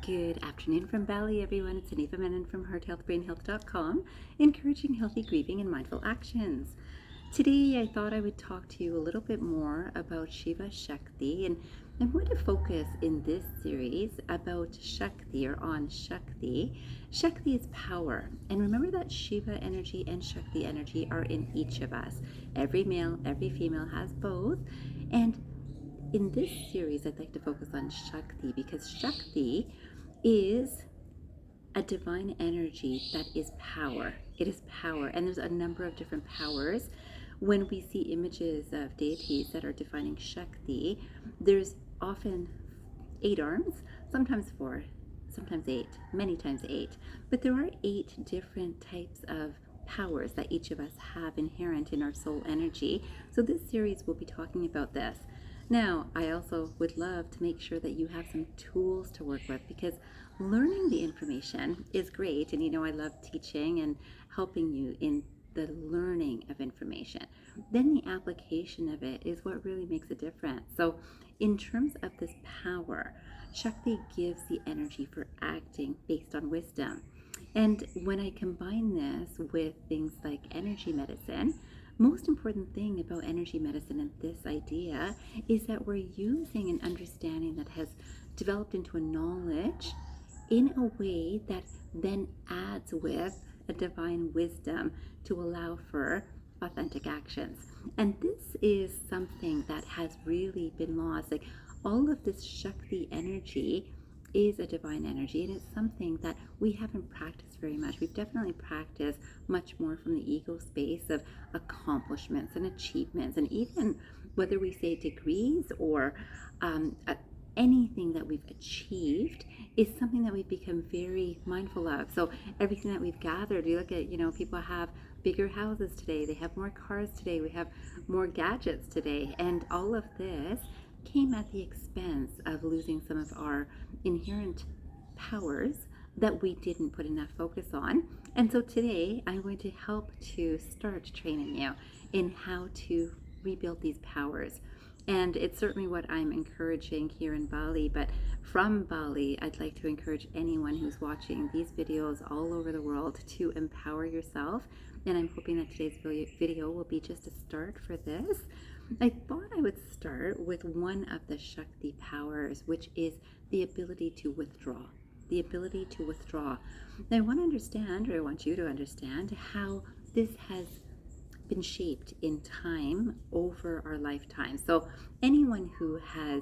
Good afternoon from Bali, everyone. It's Aniva Menon from hearthealthbrainhealth.com, encouraging healthy grieving and mindful actions. Today, I thought I would talk to you a little bit more about Shiva Shakti, and I'm going to focus in this series about Shakti or on Shakti. Shakti is power, and remember that Shiva energy and Shakti energy are in each of us. Every male, every female has both, and in this series, I'd like to focus on Shakti because Shakti is a divine energy that is power. It is power, and there's a number of different powers. When we see images of deities that are defining Shakti, there's often 8 arms, sometimes 4, sometimes 8, many times 8. But there are 8 different types of powers that each of us have inherent in our soul energy. So this series will be talking about this. Now, I also would love to make sure that you have some tools to work with, because learning the information is great. And I love teaching and helping you in the learning of information. Then the application of it is what really makes a difference. So in terms of this power, Shakti gives the energy for acting based on wisdom. And when I combine this with things like energy medicine, most important thing about energy medicine and this idea is that we're using an understanding that has developed into a knowledge in a way that then adds with a divine wisdom to allow for authentic actions. And this is something that has really been lost. Like, all of this Shakti energy is a divine energy, and it's something that we haven't practiced very much. We've definitely practiced much more from the ego space of accomplishments and achievements, and even whether we say degrees or anything that we've achieved is something that we've become very mindful of. So everything that we've gathered, we look at, people have bigger houses today, they have more cars today, we have more gadgets today, and all of this came at the expense of losing some of our inherent powers that we didn't put enough focus on. And so today I'm going to help to start training you in how to rebuild these powers. And it's certainly what I'm encouraging here in Bali, but from Bali, I'd like to encourage anyone who's watching these videos all over the world to empower yourself. And I'm hoping that today's video will be just a start for this. I thought I would start with one of the Shakti powers, which is the ability to withdraw. The ability to withdraw. Now, I want you to understand how this has been shaped in time over our lifetime. So anyone who has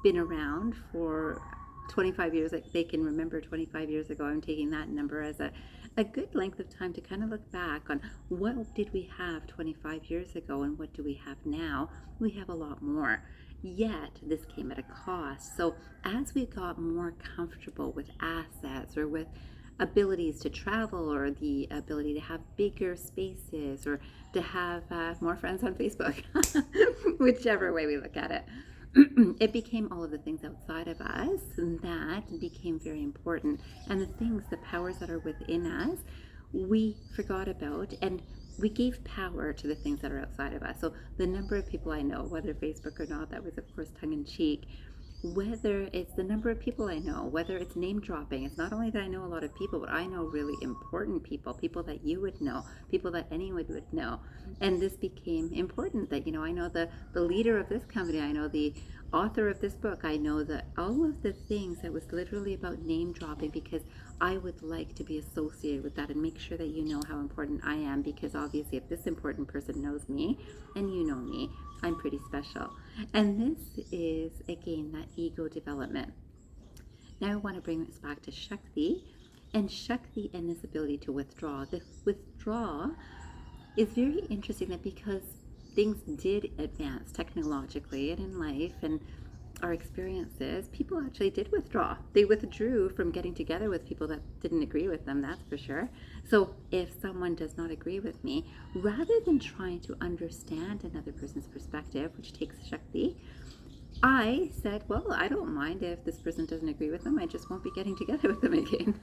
been around for 25 years, like they can remember 25 years ago, I'm taking that number as a good length of time to kind of look back on what did we have 25 years ago and what do we have now. We have a lot more. Yet this came at a cost. So as we got more comfortable with assets or with abilities to travel or the ability to have bigger spaces or to have more friends on Facebook, whichever way we look at it, it became all of the things outside of us that became very important. And the powers that are within us, we forgot about, and we gave power to the things that are outside of us. So the number of people I know, whether Facebook or not, that was of course tongue-in-cheek, whether it's the number of people I know, whether it's name dropping. It's not only that I know a lot of people, but I know really important people that you would know, people that anyone would know. And this became important that, I know the leader of this company, I know the author of this book, I know that all of the things that was literally about name dropping, because I would like to be associated with that and make sure that you know how important I am, because obviously if this important person knows me and you know me, I'm pretty special. And this is, again, that ego development. Now I want to bring this back to Shakti, and this ability to withdraw. The withdraw is very interesting, that because things did advance technologically and in life and our experiences, people actually did withdraw. They withdrew from getting together with people that didn't agree with them, that's for sure. So if someone does not agree with me, rather than trying to understand another person's perspective, which takes Shakti, I said, well, I don't mind if this person doesn't agree with them. I just won't be getting together with them again.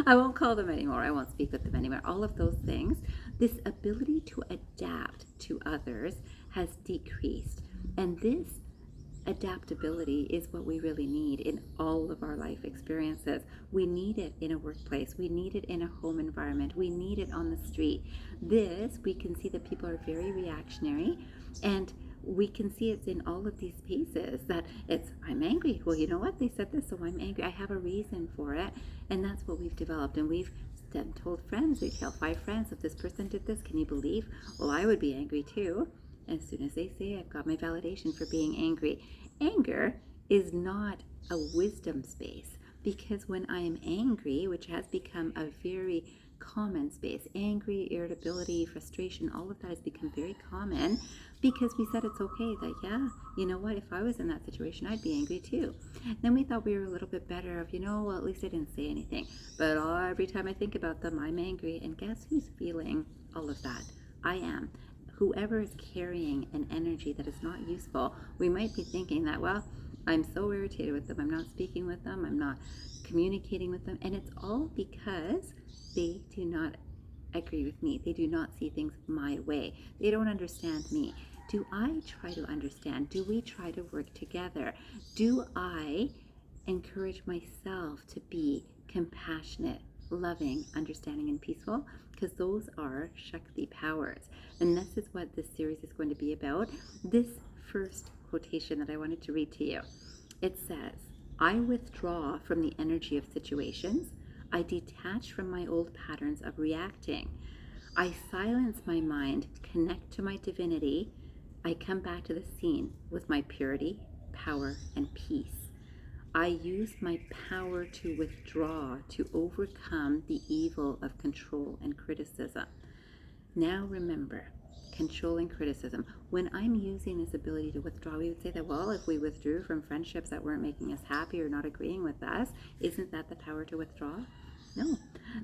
I won't call them anymore. I won't speak with them anymore. All of those things, this ability to adapt to others has decreased. And this adaptability is what we really need in all of our life experiences. We need it in a workplace. We need it in a home environment. We need it on the street. This, we can see that people are very reactionary, and we can see it's in all of these spaces that it's, I'm angry. Well, you know what? They said this, so I'm angry. I have a reason for it. And that's what we've developed. And we've told friends, we tell 5 friends, if this person did this, can you believe? Well, I would be angry too. As soon as they say, I've got my validation for being angry. Anger is not a wisdom space, because when I am angry, which has become a very common space, angry, irritability, frustration, all of that has become very common because we said it's okay that, yeah, you know what, if I was in that situation, I'd be angry too. Then we thought we were a little bit better of, well, at least I didn't say anything. But every time I think about them, I'm angry. And guess who's feeling all of that? I am. Whoever is carrying an energy that is not useful, we might be thinking that, well, I'm so irritated with them, I'm not speaking with them, I'm not communicating with them, and it's all because they do not agree with me. They do not see things my way. They don't understand me. Do I try to understand? Do we try to work together? Do I encourage myself to be compassionate, loving, understanding, and peaceful? Because those are Shakti powers. And this is what this series is going to be about. This first quotation that I wanted to read to you, it says, I withdraw from the energy of situations. I detach from my old patterns of reacting. I silence my mind, connect to my divinity. I come back to the scene with my purity, power, and peace. I use my power to withdraw, to overcome the evil of control and criticism. Now remember, control and criticism. When I'm using this ability to withdraw, we would say that, well, if we withdrew from friendships that weren't making us happy or not agreeing with us, isn't that the power to withdraw? No.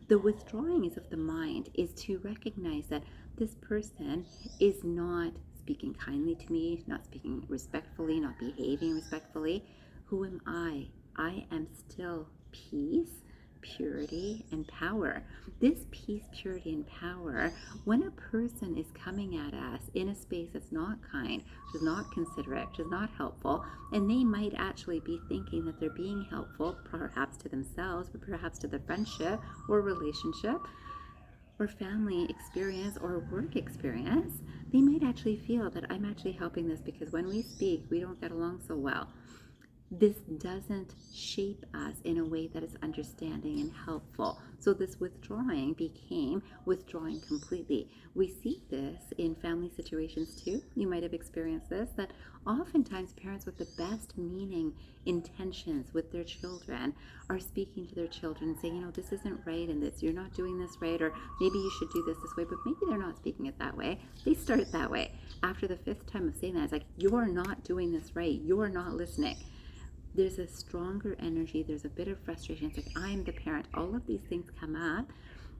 The withdrawing is of the mind, is to recognize that this person is not speaking kindly to me, not speaking respectfully, not behaving respectfully. Who am I? I am still peace, purity, and power. This peace, purity, and power, when a person is coming at us in a space that's not kind, which is not considerate, which is not helpful, and they might actually be thinking that they're being helpful, perhaps to themselves, but perhaps to the friendship or relationship or family experience or work experience, they might actually feel that I'm actually helping this because when we speak, we don't get along so well. This doesn't shape us in a way that is understanding and helpful. So this withdrawing became withdrawing completely. We see this in family situations too. You might have experienced this, that oftentimes parents with the best meaning intentions with their children are speaking to their children and saying, this isn't right, and this, you're not doing this right, or maybe you should do this way, but maybe they're not speaking it that way. They start that way. After the 5th time of saying that, it's like, you're not doing this right. You're not listening. There's a stronger energy, there's a bit of frustration. It's like, I'm the parent. All of these things come up,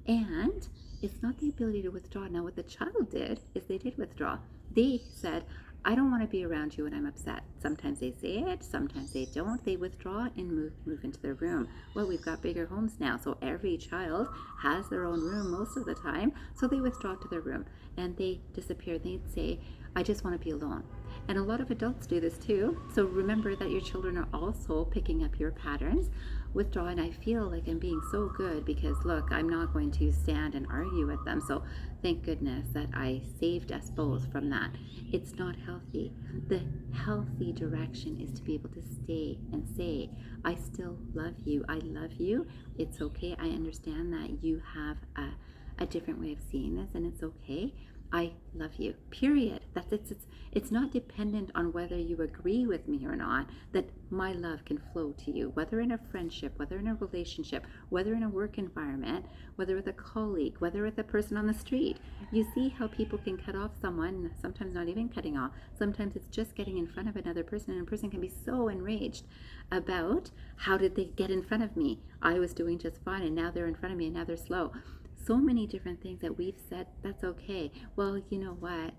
and it's not the ability to withdraw. Now, what the child did is they did withdraw. They said, I don't want to be around you when I'm upset. Sometimes they say it, sometimes they don't. They withdraw and move into their room. Well, we've got bigger homes now, so every child has their own room most of the time. So they withdraw to their room and they disappear. They'd say, I just want to be alone. And a lot of adults do this too. So remember that your children are also picking up your patterns. Withdraw, and I feel like I'm being so good because look, I'm not going to stand and argue with them. So thank goodness that I saved us both from that. It's not healthy. The healthy direction is to be able to stay and say, I still love you. I love you. It's okay. I understand that you have a different way of seeing this, and it's okay. I love you, period. That's it's not dependent on whether you agree with me or not, that my love can flow to you, whether in a friendship, whether in a relationship, whether in a work environment, whether with a colleague, whether with a person on the street. You see how people can cut off someone, sometimes not even cutting off. Sometimes it's just getting in front of another person, and a person can be so enraged about, how did they get in front of me? I was doing just fine, and now they're in front of me, and now they're slow. So many different things that we've said, that's okay. Well, you know what?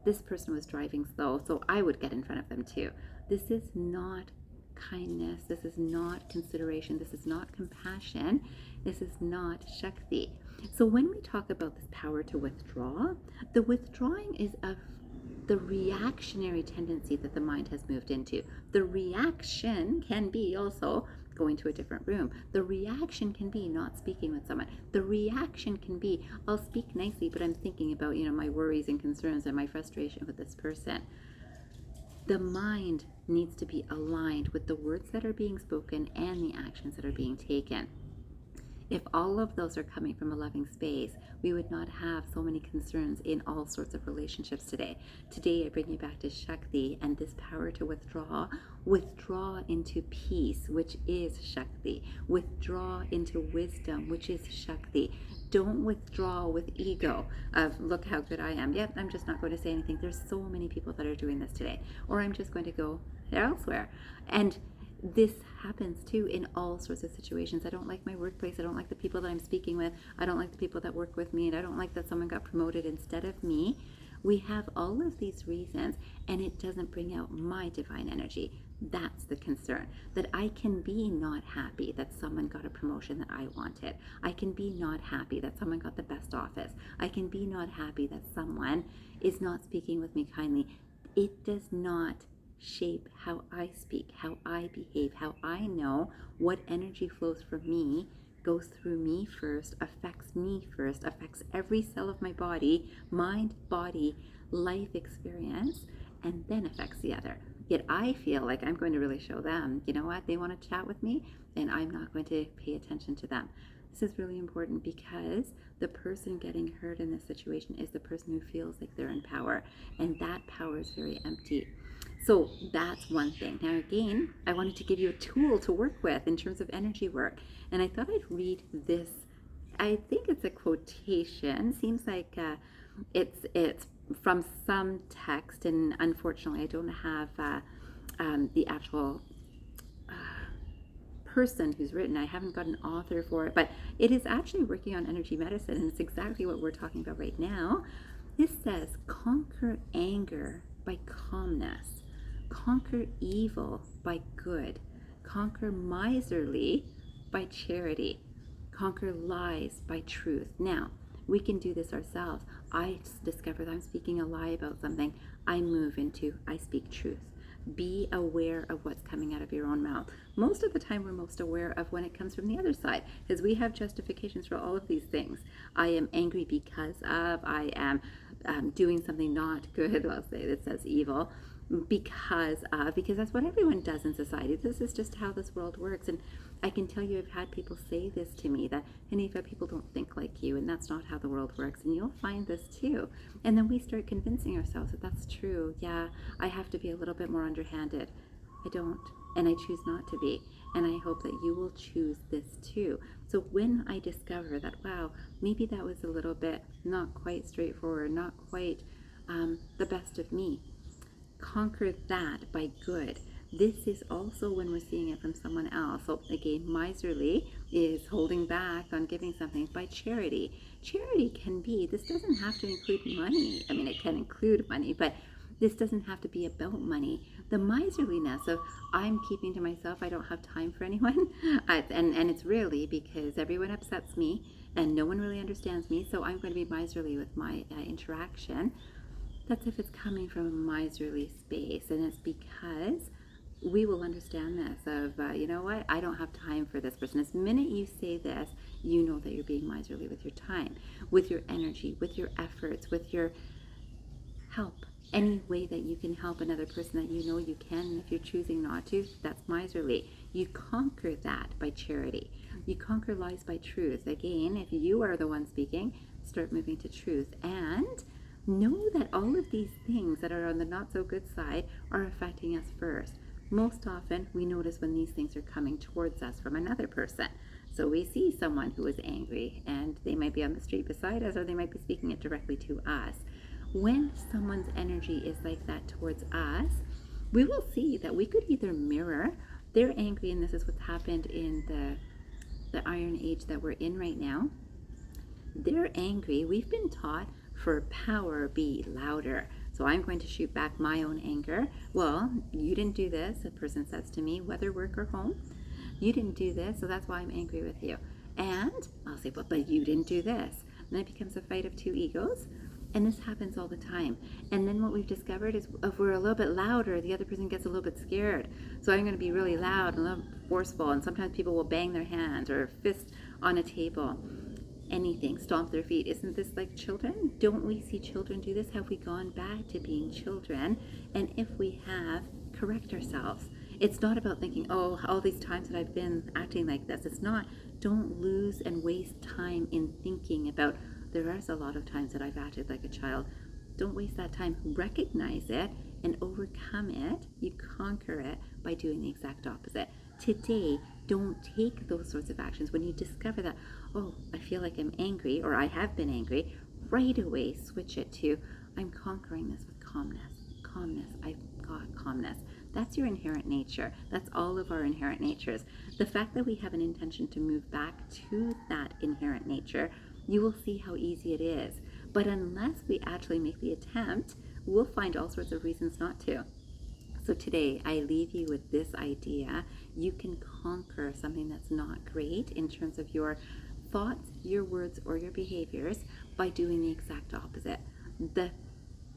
This person was driving slow, so I would get in front of them too. This is not kindness. This is not consideration. This is not compassion. This is not Shakti. So when we talk about this power to withdraw, the withdrawing is of the reactionary tendency that the mind has moved into. The reaction can be also going to a different room. The reaction can be not speaking with someone. The reaction can be, I'll speak nicely, but I'm thinking about, my worries and concerns and my frustration with this person. The mind needs to be aligned with the words that are being spoken and the actions that are being taken. If all of those are coming from a loving space, we would not have so many concerns in all sorts of relationships today. Today, I bring you back to Shakti and this power to withdraw into peace, which is Shakti. Withdraw into wisdom, which is Shakti. Don't withdraw with ego of, look how good I am. Yep, I'm just not going to say anything. There's so many people that are doing this today. Or I'm just going to go elsewhere. And this happens too in all sorts of situations. I don't like my workplace. I don't like the people that I'm speaking with. I don't like the people that work with me. And I don't like that someone got promoted instead of me. We have all of these reasons, and it doesn't bring out my divine energy. That's the concern. That I can be not happy that someone got a promotion that I wanted. I can be not happy that someone got the best office. I can be not happy that someone is not speaking with me kindly. It does not shape how I speak, how I behave, how I know what energy flows from me, goes through me first, affects me first, affects every cell of my body, mind, body, life experience, and then affects the other. Yet I feel like I'm going to really show them, you know what, they want to chat with me, and I'm not going to pay attention to them. This is really important because the person getting hurt in this situation is the person who feels like they're in power, and that power is very empty. So that's one thing. Now again, I wanted to give you a tool to work with in terms of energy work. And I thought I'd read this. I think it's a quotation. Seems like it's from some text. And unfortunately, I don't have the actual person who's written. I haven't got an author for it. But it is actually working on energy medicine. And it's exactly what we're talking about right now. This says, conquer anger by calmness. Conquer evil by good. Conquer miserly by charity. Conquer lies by truth. Now, we can do this ourselves. I discover that I'm speaking a lie about something. I move into, I speak truth. Be aware of what's coming out of your own mouth. Most of the time, we're most aware of when it comes from the other side, because we have justifications for all of these things. I am angry because of, I am doing something not good. I'll say it says evil. Because that's what everyone does in society. This is just how this world works. And I can tell you, I've had people say this to me, that, Hanifa, people don't think like you, and that's not how the world works. And you'll find this too. And then we start convincing ourselves that that's true. Yeah, I have to be a little bit more underhanded. I don't, and I choose not to be. And I hope that you will choose this too. So when I discover that, wow, maybe that was a little bit not quite straightforward, not quite the best of me, conquer that by good. This is also when we're seeing it from someone else. So again, miserly is holding back on giving something by charity. Charity can be, this doesn't have to include money. I mean, it can include money, but this doesn't have to be about money. The miserliness of, I'm keeping to myself, I don't have time for anyone. And it's really because everyone upsets me and no one really understands me, so I'm going to be miserly with my interaction. That's if it's coming from a miserly space, and it's because we will understand this of, you know what, I don't have time for this person. As the minute you say this, you know that you're being miserly with your time, with your energy, with your efforts, with your help. Any way that you can help another person that you know you can, and if you're choosing not to, that's miserly. You conquer that by charity. You conquer lies by truth. Again, if you are the one speaking, start moving to truth. And know that all of these things that are on the not so good side are affecting us first. Most often, we notice when these things are coming towards us from another person. So we see someone who is angry, and they might be on the street beside us, or they might be speaking it directly to us. When someone's energy is like that towards us, we will see that we could either mirror, they're angry, and this is what's happened in the Iron Age that we're in right now. They're angry. We've been taught, for power, be louder. So I'm going to shoot back my own anger. Well, you didn't do this, a person says to me, whether work or home. You didn't do this, so that's why I'm angry with you. And I'll say, but you didn't do this. And then it becomes a fight of two egos. And this happens all the time. And then what we've discovered is if we're a little bit louder, the other person gets a little bit scared. So I'm going to be really loud and a little forceful. And sometimes people will bang their hands or fist on a table. Anything, stomp their feet. Isn't this like children? Don't we see children do this? Have we gone back to being children? And if we have, correct ourselves. It's not about thinking, oh, all these times that I've been acting like this. It's not. Don't lose and waste time in thinking about, there is a lot of times that I've acted like a child. Don't waste that time. Recognize it and overcome it. You conquer it by doing the exact opposite. Today, don't take those sorts of actions. When you discover that, oh, I feel like I'm angry or I have been angry, right away switch it to, I'm conquering this with calmness. Calmness. I've got calmness. That's your inherent nature. That's all of our inherent natures. The fact that we have an intention to move back to that inherent nature, you will see how easy it is. But unless we actually make the attempt, we'll find all sorts of reasons not to. So today, I leave you with this idea. You can conquer something that's not great in terms of your thoughts, your words, or your behaviors by doing the exact opposite. The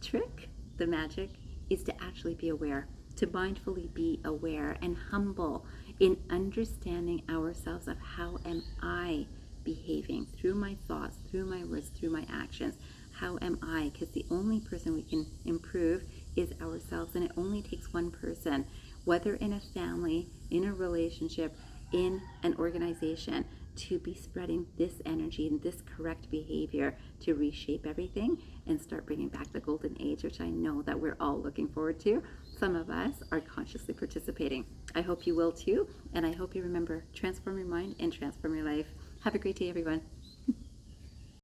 trick, the magic, is to actually be aware, to mindfully be aware and humble in understanding ourselves of how am I behaving through my thoughts, through my words, through my actions. How am I? Because the only person we can improve is ourselves, and it only takes one person, whether in a family, in a relationship, in an organization, to be spreading this energy and this correct behavior to reshape everything and start bringing back the golden age, which I know that we're all looking forward to. Some of us are consciously participating. I hope you will too, and I hope you remember, transform your mind and transform your life. Have a great day, everyone.